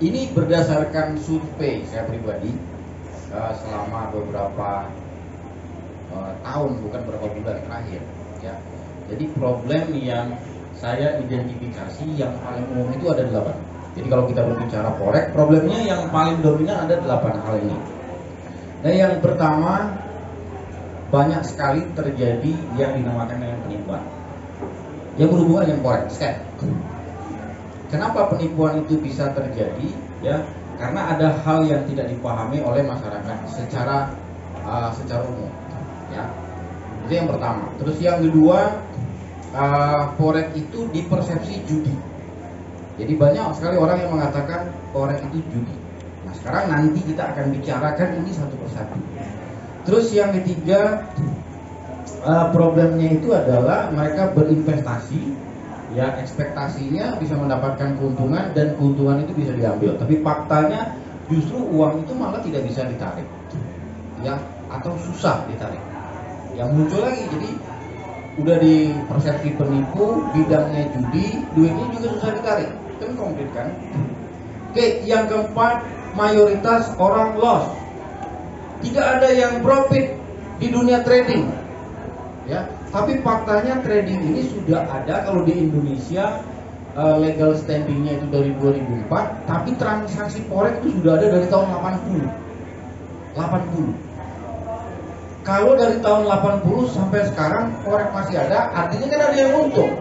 Ini berdasarkan survei saya pribadi selama beberapa tahun, bukan beberapa bulan terakhir ya. Jadi problem yang saya identifikasi yang paling umum itu ada 8. Jadi kalau kita berbicara forex, problemnya yang paling dominan ada 8 hal ini. Nah, yang pertama, banyak sekali terjadi yang dinamakan dengan penipuan yang berhubungan dengan forex, scam. Kenapa penipuan itu bisa terjadi? Ya, karena ada hal yang tidak dipahami oleh masyarakat secara umum. Ya, itu yang pertama. Terus yang kedua, forex itu dipersepsi judi. Jadi banyak sekali orang yang mengatakan forex itu judi. Nah, sekarang nanti kita akan bicarakan ini satu persatu. Terus yang ketiga, problemnya itu adalah mereka berinvestasi. Ya, ekspektasinya bisa mendapatkan keuntungan dan keuntungan itu bisa diambil. Tapi faktanya justru uang itu malah tidak bisa ditarik. Ya, atau susah ditarik. Yang muncul lagi, jadi udah di persepsi penipu, bidangnya judi, duitnya juga susah ditarik. Kan konkret kan? Oke, yang keempat, mayoritas orang loss. Tidak ada yang profit di dunia trading. Ya, tapi faktanya trading ini sudah ada. Kalau di Indonesia legal standingnya itu dari 2004, tapi transaksi forex itu sudah ada dari tahun 80. Kalau dari tahun 80 sampai sekarang forex masih ada, artinya kan ada yang untung.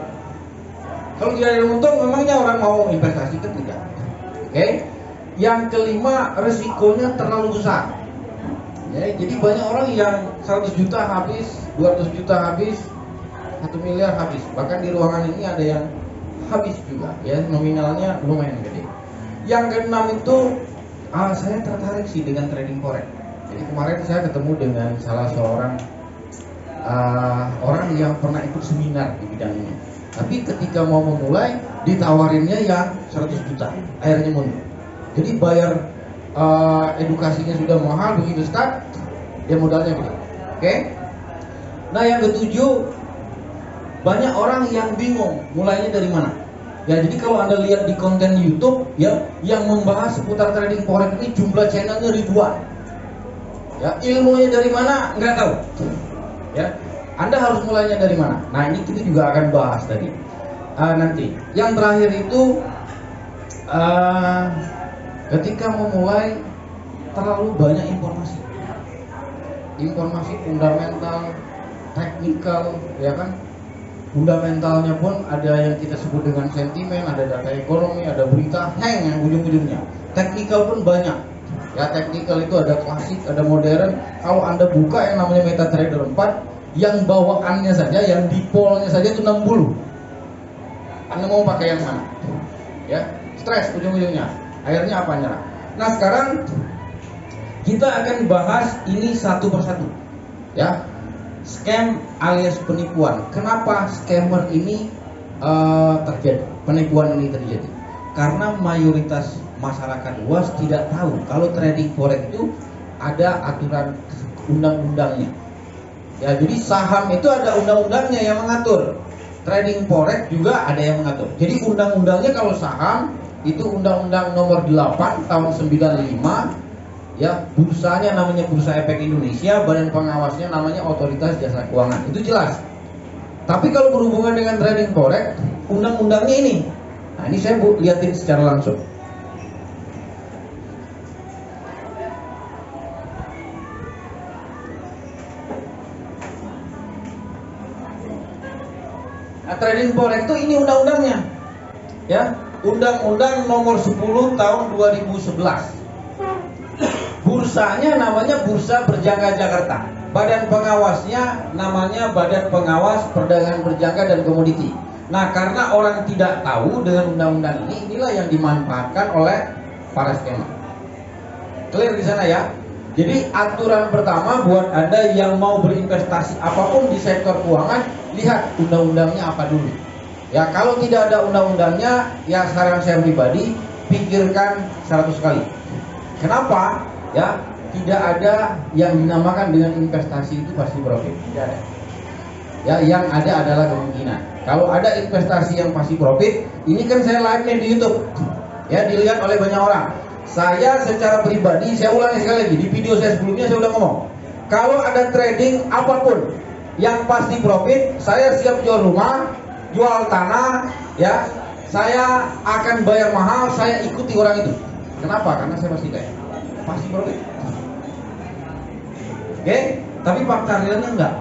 Kalau tidak ada yang untung, memangnya orang mau investasi kan tidak. Oke. Yang kelima, resikonya terlalu besar. Ya, jadi banyak orang yang 100 juta habis, 200 juta habis, 1 miliar habis. Bahkan di ruangan ini ada yang habis juga, ya, nominalnya lumayan gede. Yang keenam itu, saya tertarik sih dengan trading forex. Jadi kemarin saya ketemu dengan salah seorang orang yang pernah ikut seminar di bidang ini. Tapi ketika mau memulai, ditawarinnya yang 100 juta, akhirnya mundur. Jadi bayar edukasinya sudah mahal, begitu start dia modalnya gede. Oke. Nah, yang ketujuh, banyak orang yang bingung mulainya dari mana. Ya, jadi kalau Anda lihat di konten YouTube ya, yang membahas seputar trading forex ini jumlah channelnya ribuan. Ya, ilmunya dari mana nggak tahu. Ya, Anda harus mulainya dari mana. Nah, ini kita juga akan bahas tadi. Nanti. Yang terakhir itu ketika memulai terlalu banyak informasi fundamental, teknikal, ya kan? Fundamentalnya pun ada yang kita sebut dengan sentimen, ada data ekonomi, ada berita, yang ujung-ujungnya. Teknikal pun banyak. Ya, teknikal itu ada klasik, ada modern. Kalau Anda buka yang namanya MetaTrader 4, yang bawaannya saja, yang defaultnya saja itu 60. Anda mau pakai yang mana? Ya, stres ujung-ujungnya. Akhirnya apa, nyerah. Nah, sekarang kita akan bahas ini satu persatu. Ya, scam alias penipuan. Kenapa scammer ini terjadi? Penipuan ini terjadi karena mayoritas masyarakat luas tidak tahu kalau trading forex itu ada aturan undang-undangnya. Ya, jadi saham itu ada undang-undangnya yang mengatur. Trading forex juga ada yang mengatur. Jadi undang-undangnya kalau saham itu Undang-Undang Nomor 8 tahun 95, ya, bursanya namanya Bursa Efek Indonesia, badan pengawasnya namanya Otoritas Jasa Keuangan. Itu jelas. Tapi kalau berhubungan dengan trading forex, undang-undangnya ini. Nah, ini saya lihatin secara langsung. Nah, trading forex itu ini undang-undangnya. Ya, Undang-Undang Nomor 10 tahun 2011. Bursanya namanya Bursa Berjangka Jakarta. Badan pengawasnya namanya Badan Pengawas Perdagangan Berjangka dan Komoditi. Nah, karena orang tidak tahu dengan undang-undang ini, inilah yang dimanfaatkan oleh para scammer. Clear di sana ya? Jadi aturan pertama buat Anda yang mau berinvestasi apapun di sektor keuangan, lihat undang-undangnya apa dulu. Ya, kalau tidak ada undang-undangnya, ya saran saya pribadi, pikirkan 100 kali. Kenapa? Ya, tidak ada yang dinamakan dengan investasi itu pasti profit. Tidak ada. Ya, yang ada adalah kemungkinan. Kalau ada investasi yang pasti profit, ini kan saya live nih di YouTube. ya, dilihat oleh banyak orang. Saya secara pribadi, saya ulangi sekali lagi, di video saya sebelumnya saya udah ngomong, kalau ada trading apapun yang pasti profit, saya siap jual rumah, jual tanah, ya, saya akan bayar mahal, saya ikuti orang itu. Kenapa? Karena saya pasti kaya, pasti profit. Oke, tapi fakta realnya enggak.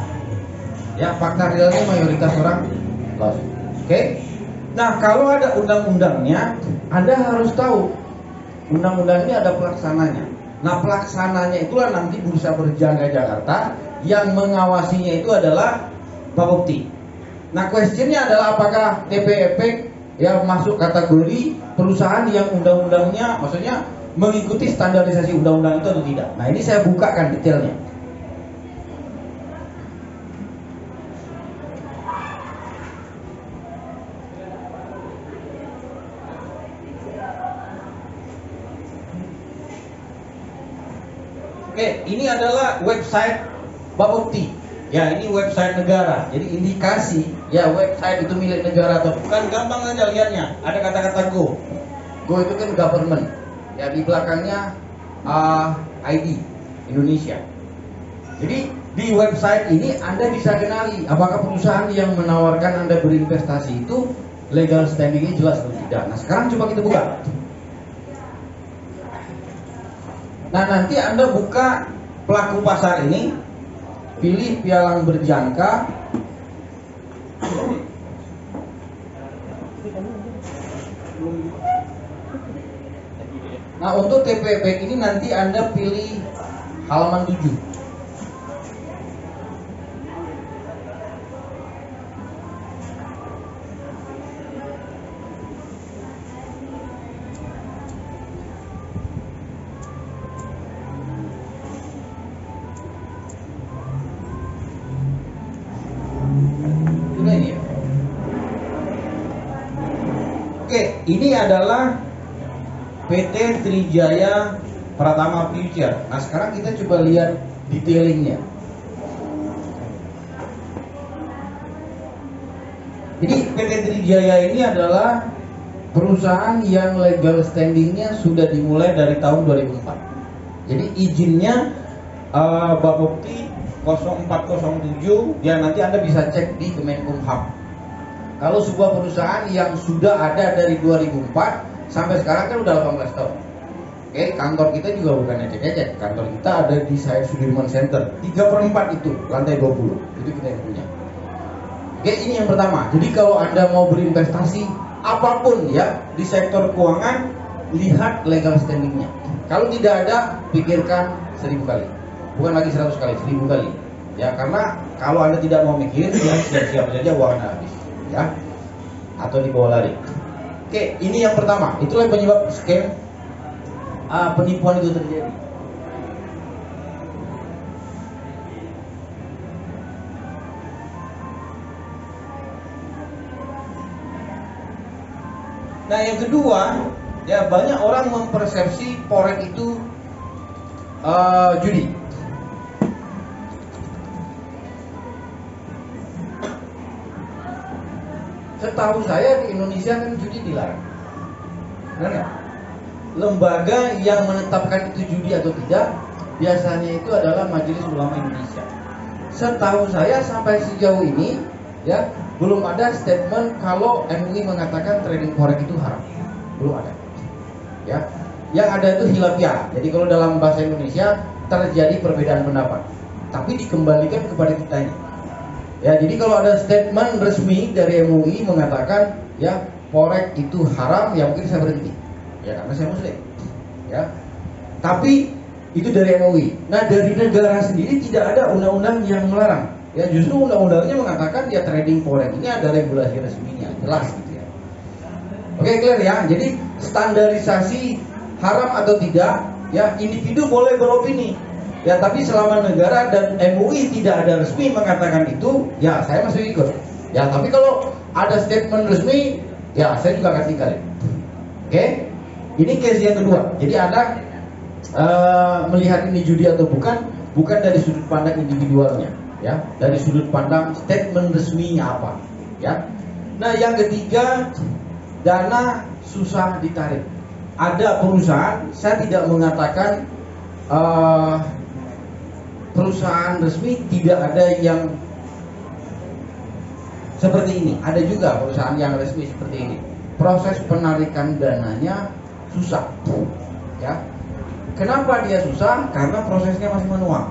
Ya, fakta realnya mayoritas orang loss. Oke. Nah, kalau ada undang-undangnya, Anda harus tahu undang-undang ini ada pelaksananya. Nah, pelaksananya itulah nanti Bursa Berjangka Jakarta, yang mengawasinya itu adalah Bapepti. Nah, questionnya adalah apakah TPEPEC ya masuk kategori perusahaan yang undang-undangnya, maksudnya mengikuti standarisasi undang-undang itu atau tidak. Nah, ini saya bukakan detailnya. Oke, ini adalah website Bapepti. Ya, ini website negara. Jadi indikasi ya website itu milik negara atau bukan, gampang aja lihatnya. Ada kata-kata Go. Go itu kan government. Ya, di belakangnya ID Indonesia. Jadi di website ini Anda bisa kenali apakah perusahaan yang menawarkan Anda berinvestasi itu legal standingnya jelas atau tidak. Nah, sekarang coba kita buka. Nah, nanti Anda buka pelaku pasar ini, pilih pialang berjangka. Nah, untuk TPEPEC ini nanti Anda pilih halaman 7. Oke, ini adalah PT Trijaya Pratama Future. Nah, sekarang kita coba lihat detailingnya. Jadi PT Trijaya ini adalah perusahaan yang legal standingnya sudah dimulai dari tahun 2004. Jadi izinnya Bapepti 0407, ya nanti Anda bisa cek di Kemenkumham. Kalau sebuah perusahaan yang sudah ada dari 2004 sampai sekarang kan udah 18 tahun. Oke, kantor kita juga bukan ecek-ecek. Kantor kita ada di Syed Sudirman Center 3/4 itu, lantai 20. Itu kita yang punya. Oke, ini yang pertama. Jadi kalau Anda mau berinvestasi apapun ya di sektor keuangan, lihat legal standingnya. Kalau tidak ada, pikirkan 1000 kali. Bukan lagi 100 kali, 1000 kali. Ya, karena kalau Anda tidak mau mikir, ya siap-siap saja uangnya habis. Ya, atau dibawa lari. Oke, ini yang pertama. Itulah penyebab scam, penipuan itu terjadi. Nah, yang kedua, ya banyak orang mempersepsi forex itu judi. Setahu saya di Indonesia kan judi dilarang. Benar nggak? Lembaga yang menetapkan itu judi atau tidak biasanya itu adalah Majelis Ulama Indonesia. Setahu saya sampai sejauh ini ya belum ada statement kalau MUI mengatakan trading forex itu haram. Belum ada. Ya. Yang ada itu khilafiyah. Jadi kalau dalam bahasa Indonesia terjadi perbedaan pendapat. Tapi dikembalikan kepada kita ini. Ya, jadi kalau ada statement resmi dari MUI mengatakan ya forex itu haram, ya mungkin saya berhenti. Ya karena saya muslim. Ya. Tapi itu dari MUI. Nah, dari negara sendiri tidak ada undang-undang yang melarang. Ya, justru undang-undangnya mengatakan ya trading forex ini ada regulasi resminya, jelas gitu ya. Oke, clear ya. Jadi standarisasi haram atau tidak, ya individu boleh beropini. Ya, tapi selama negara dan MUI tidak ada resmi mengatakan itu, ya saya masih ikut. Ya, tapi kalau ada statement resmi, ya saya juga akan tinggalin. Oke, ini case yang kedua. Jadi Anda melihat ini judi atau bukan dari sudut pandang individualnya, ya, dari sudut pandang statement resminya apa, ya. Nah, yang ketiga, dana susah ditarik. ada perusahaan, saya tidak mengatakan perusahaan resmi tidak ada yang seperti ini. Ada juga perusahaan yang resmi seperti ini. Proses penarikan dananya susah, ya. Kenapa dia susah? Karena prosesnya masih manual.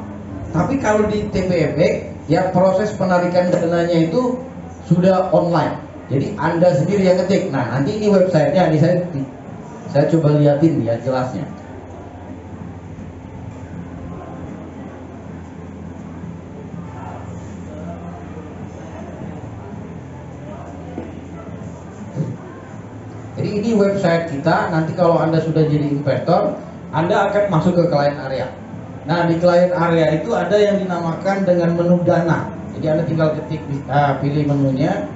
Tapi kalau di TPFX, ya proses penarikan dananya itu sudah online. Jadi Anda sendiri yang ketik. Nah, nanti ini websitenya, ini saya coba liatin ya jelasnya. Jadi ini website kita. Nanti kalau Anda sudah jadi investor, Anda akan masuk ke client area. Nah, di client area itu ada yang dinamakan dengan menu dana. Jadi Anda tinggal ketik, pilih menunya,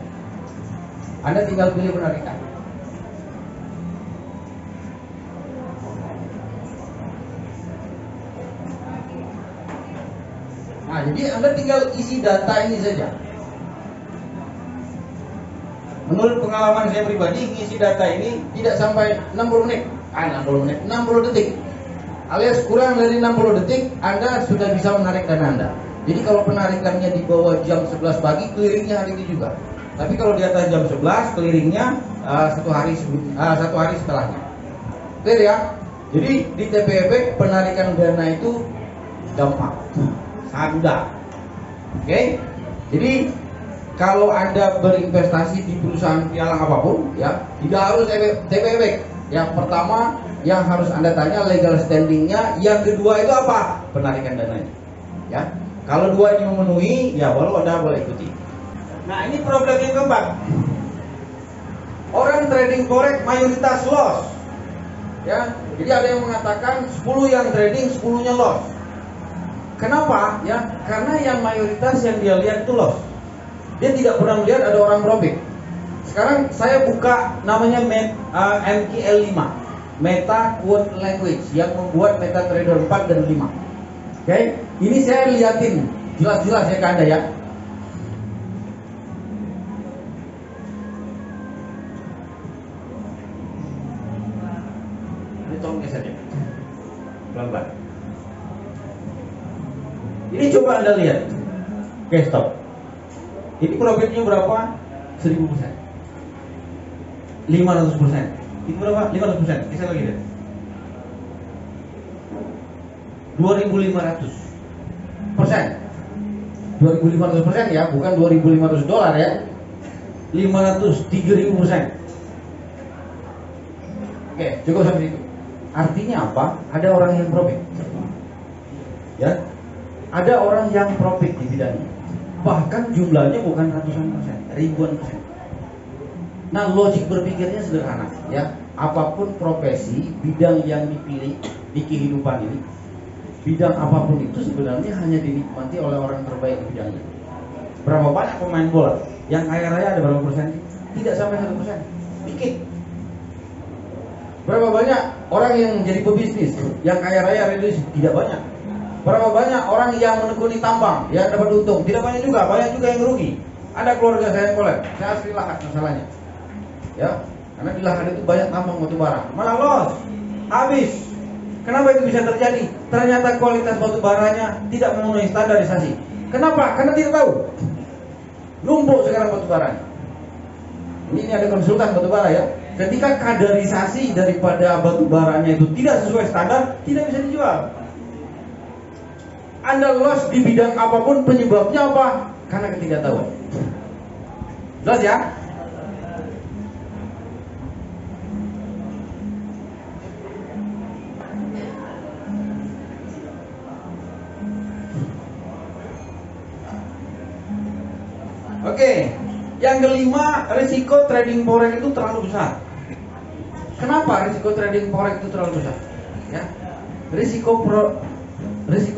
Anda tinggal pilih penarikan. Nah, jadi Anda tinggal isi data ini saja. Menurut pengalaman saya pribadi, ngisi data ini tidak sampai 60 menit. 60 detik. Alias kurang dari 60 detik, Anda sudah bisa menarik dana Anda. Jadi kalau penarikannya di bawah jam 11 pagi, clearingnya hari ini juga. Tapi kalau di atas jam 11, clearingnya satu hari setelahnya. Clear ya? Jadi di TPFX penarikan dana itu gampang, sangat mudah. Oke? Jadi kalau Anda berinvestasi di perusahaan pialang apapun, ya tidak harus TPFX. Yang pertama yang harus Anda tanya legal standingnya. Yang kedua itu apa? Penarikan dananya. Ya, kalau dua ini memenuhi, ya baru Anda boleh ikuti. Nah, ini problem yang keempat. Orang trading forex mayoritas loss. Ya, jadi ada yang mengatakan 10 yang trading, 10-nya loss. Kenapa? Ya, karena yang mayoritas yang dia lihat itu loss. Dia tidak pernah melihat ada orang profit. Sekarang saya buka namanya MQL5, Meta Quant Language, yang membuat MetaTrader 4 dan 5. Oke, ini saya liatin jelas-jelas ya ke Anda ya. Ini tolong geser ya, pelan-pelan. Ini coba Anda lihat. Oke, stop. Ini profitnya berapa? 1000%, 500%. Itu berapa? 500%. Geser lagi deh. 2.500%. 2.500% ya, bukan 2.500 dolar ya. 3.000%. Oke, cukup sampai situ. Artinya apa? Ada orang yang profit. Ya. Ada orang yang profit di bidangnya. Bahkan jumlahnya bukan ratusan persen, ribuan persen. Nah, logik berpikirnya sederhana, ya. Apapun profesi, bidang yang dipilih di kehidupan ini, bidang apapun itu sebenarnya hanya dinikmati oleh orang terbaik di bidangnya. Berapa banyak pemain bola yang kaya raya, ada berapa persen? Tidak sampai 1%, dikit. Berapa banyak orang yang jadi pebisnis yang kaya raya, tidak banyak. Berapa banyak orang yang menekuni tambang yang dapat untung? Tidak banyak juga, banyak juga yang rugi. Ada keluarga saya yang kolab, saya asli Lahat masalahnya. Ya, karena di Lahat itu banyak tambang batu bara, malah loss, habis. Kenapa itu bisa terjadi? Ternyata kualitas batu baranya tidak memenuhi standarisasi. Kenapa? Karena tidak tahu. Numpuk sekarang batu baranya. Ini ada konsultan batu bara ya. Ketika kaderisasi daripada batu baranya itu tidak sesuai standar, tidak bisa dijual. Anda loss di bidang apapun, penyebabnya apa? Karena ketidaktahuan. Jelas ya? Oke, yang kelima, risiko trading forex itu terlalu besar. Kenapa risiko trading forex itu terlalu besar? Ya, risiko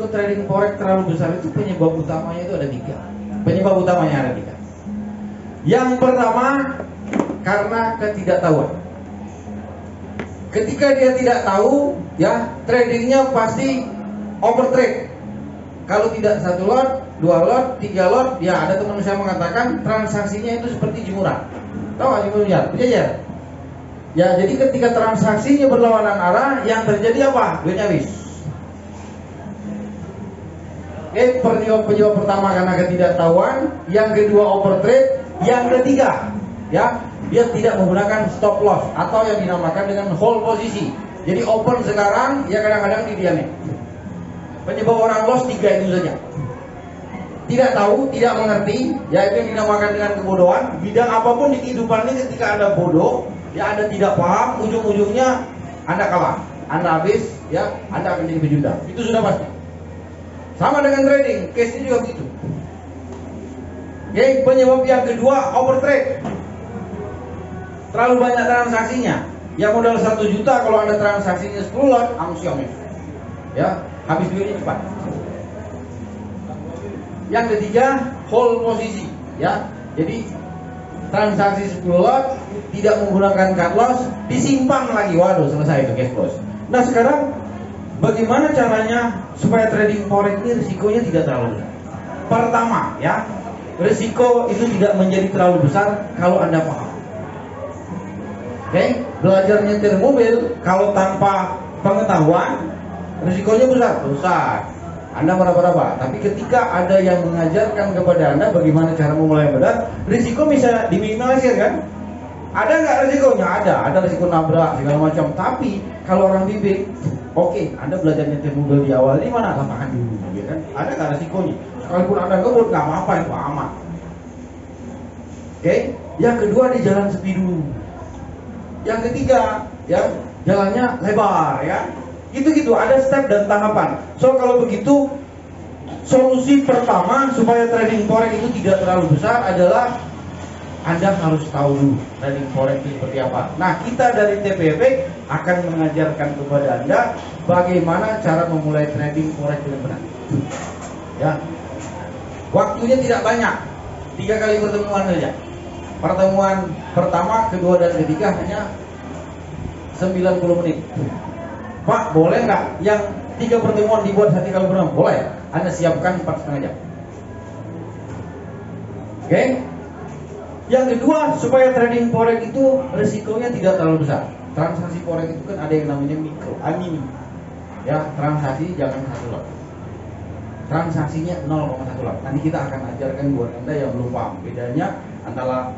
trading forex terlalu besar itu penyebab utamanya itu ada 3. Penyebab utamanya ada 3. Yang pertama, karena ketidaktahuan. Ketika dia tidak tahu, ya tradingnya pasti overtrade. Kalau tidak 1 lot, 2 lot, 3 lot, ya ada teman saya mengatakan transaksinya itu seperti jemuran. Tahu nggak jemuran? Berjajar. Ya, jadi ketika transaksinya berlawanan arah, yang terjadi apa? Duitnya habis. Oke, penyebab pertama karena ketidaktahuan, yang kedua overtrade, yang ketiga, ya, dia tidak menggunakan stop loss atau yang dinamakan dengan hold posisi. Jadi open sekarang, ya kadang-kadang didiamin. Penyebab orang loss 3 itu saja. Tidak tahu, tidak mengerti, ya itu yang dinamakan dengan kebodohan. Bidang apapun di kehidupan ini ketika Anda bodoh, ya Anda tidak paham, ujung-ujungnya Anda kalah, Anda habis, ya Anda akan jadi pejuta. Itu sudah pasti. Sama dengan trading, case-nya juga begitu. Oke, penyebab yang kedua overtrade. Terlalu banyak transaksinya. Yang modal 1 juta, kalau Anda transaksinya 10 lot, amsyong. Ya, habis duitnya cepat. Yang ketiga, hold posisi, ya. Jadi transaksi 10 lot tidak menggunakan cut loss, disimpan lagi, waduh selesai itu cash flow. Nah sekarang bagaimana caranya supaya trading forex ini risikonya tidak terlalu besar? Pertama, ya, risiko itu tidak menjadi terlalu besar kalau Anda paham. Oke, belajar nyetir mobil kalau tanpa pengetahuan risikonya besar. Anda meraba-raba, tapi ketika ada yang mengajarkan kepada Anda bagaimana cara memulai benar, risiko bisa diminimalisir kan? Ada nggak risikonya? Ada risiko nabrak segala macam. Tapi kalau orang bimbing, oke, Anda belajar nyetir mobil di awal ini mana? Lapangan dulu, ya kan? Ada nggak risikonya? Sekalipun Anda ngebut nggak apa-apa, itu aman. Oke, yang kedua di jalan sepi dulu. Yang ketiga, ya jalannya lebar, ya. Gitu-gitu, ada step dan tahapan. So kalau begitu, solusi pertama supaya trading forex itu tidak terlalu besar adalah Anda harus tahu dulu trading forex itu seperti apa. Nah, kita dari TPF akan mengajarkan kepada Anda bagaimana cara memulai trading forex dengan benar. Ya, waktunya tidak banyak, 3 kali pertemuan saja. Pertemuan pertama, kedua, dan ketiga hanya 90 menit. Pak, boleh nggak yang 3 pertemuan dibuat 1 kali pertemuan? Boleh. Anda siapkan 4,5 jam. Oke. Yang kedua, supaya trading forex itu risikonya tidak terlalu besar. Transaksi forex itu kan ada yang namanya mikro, mini. Ya, transaksi jangan 1 lot. Transaksinya 0,1 lot. Nanti kita akan ajarkan buat Anda yang belum paham bedanya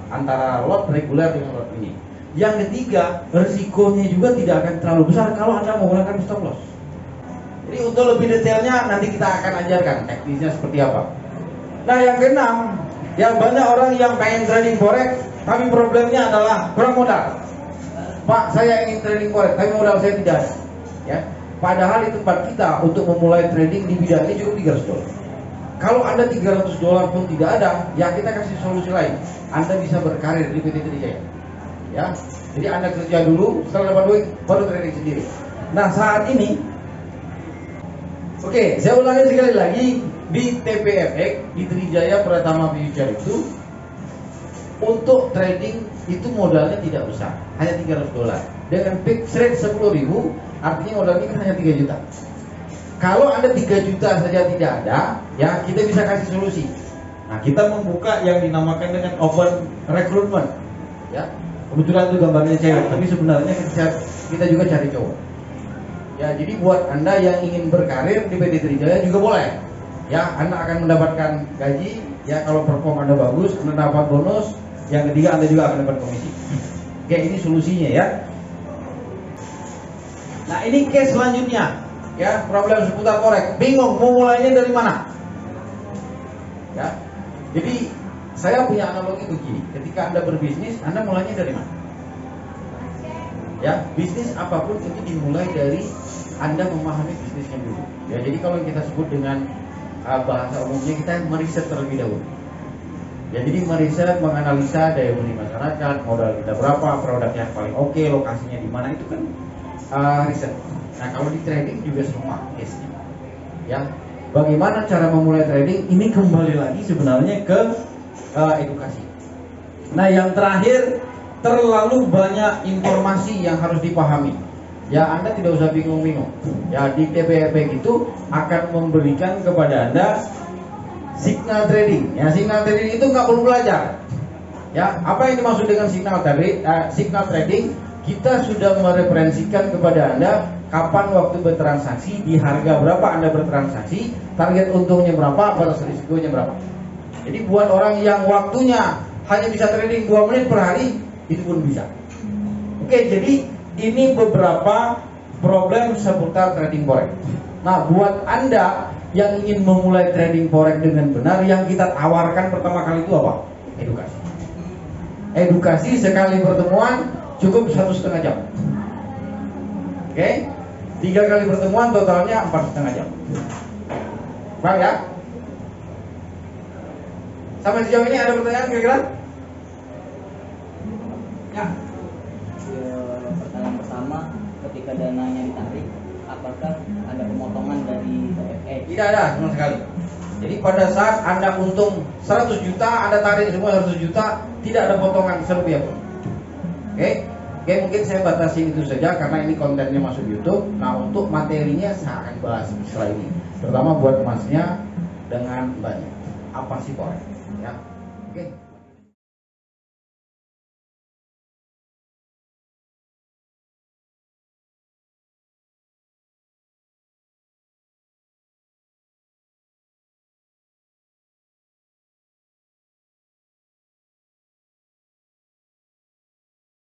antara lot reguler dengan lot mini. Yang ketiga, risikonya juga tidak akan terlalu besar kalau Anda menggunakan stop loss. Jadi untuk lebih detailnya nanti kita akan ajarkan teknisnya seperti apa. Nah yang keenam, ya banyak orang yang pengen trading forex, tapi problemnya adalah kurang modal. Pak, saya ingin trading forex, tapi modal saya tidak ada. Ya, padahal di tempat kita untuk memulai trading di bidang ini cukup $300. Kalau Anda $300 pun tidak ada, ya kita kasih solusi lain. Anda bisa berkarir di PT Trijaya. Ya, jadi Anda kerja dulu, setelah dapat duit baru trading sendiri. Nah saat ini, oke, saya ulangi sekali lagi, di TPFX, di Trijaya Pratama Future itu untuk trading itu modalnya tidak besar, hanya $300. Dengan fixed rate 10.000, artinya modalnya kan hanya 3 juta. Kalau Anda 3 juta saja tidak ada, ya kita bisa kasih solusi. Nah kita membuka yang dinamakan dengan open recruitment, ya. Kebetulan itu gambarnya cewek, tapi sebenarnya kita juga cari cowok. Ya, jadi buat Anda yang ingin berkarir di PT Trijaya juga boleh. Ya, Anda akan mendapatkan gaji. Ya, kalau perform Anda bagus, Anda dapat bonus. Yang ketiga, Anda juga akan dapat komisi. Oke, ini solusinya ya. Nah, ini case selanjutnya. Ya, problem seputar forex. Bingung mau mulainya dari mana? Ya, jadi saya punya analogi begini, ketika Anda berbisnis, Anda mulainya dari mana? Ya, bisnis apapun itu dimulai dari Anda memahami bisnisnya dulu. Ya, jadi kalau kita sebut dengan bahasa umumnya, kita meriset terlebih dahulu. Ya, jadi meriset, menganalisa daya beli masyarakat, modal kita berapa, produknya paling oke, lokasinya di mana, itu kan riset. Nah, kalau di trading juga sama case-nya. Ya, bagaimana cara memulai trading? Ini kembali lagi sebenarnya ke edukasi. Nah yang terakhir, terlalu banyak informasi yang harus dipahami. Ya Anda tidak usah bingung-bingung. Ya di TPFX itu akan memberikan kepada Anda signal trading. Ya signal trading itu nggak perlu belajar. Ya apa yang dimaksud dengan signal trading? kita sudah mereferensikan kepada Anda kapan waktu bertransaksi, di harga berapa Anda bertransaksi, target untungnya berapa, batas risikonya berapa. Jadi buat orang yang waktunya hanya bisa trading 2 menit per hari, itu pun bisa. Oke, jadi ini beberapa problem seputar trading forex. Nah, buat Anda yang ingin memulai trading forex dengan benar, yang kita tawarkan pertama kali itu apa? Edukasi. Edukasi sekali pertemuan cukup 1,5 jam. Oke, 3 kali pertemuan totalnya 4,5 jam. Baik ya? Sampai sejauh ini ada pertanyaan kira-kira? Ya. Pertanyaan pertama, ketika dananya ditarik, apakah ada pemotongan dari TFX? Tidak ada sama sekali. Jadi pada saat Anda untung 100 juta, Anda tarik semua 100 juta, tidak ada potongan serupiah pun. Oke, mungkin saya batasi itu saja karena ini kontennya masuk YouTube. Nah, untuk materinya saya akan bahas setelah ini. Terutama buat Masnya dengan banyak. Apa sih forex? Ya, oke.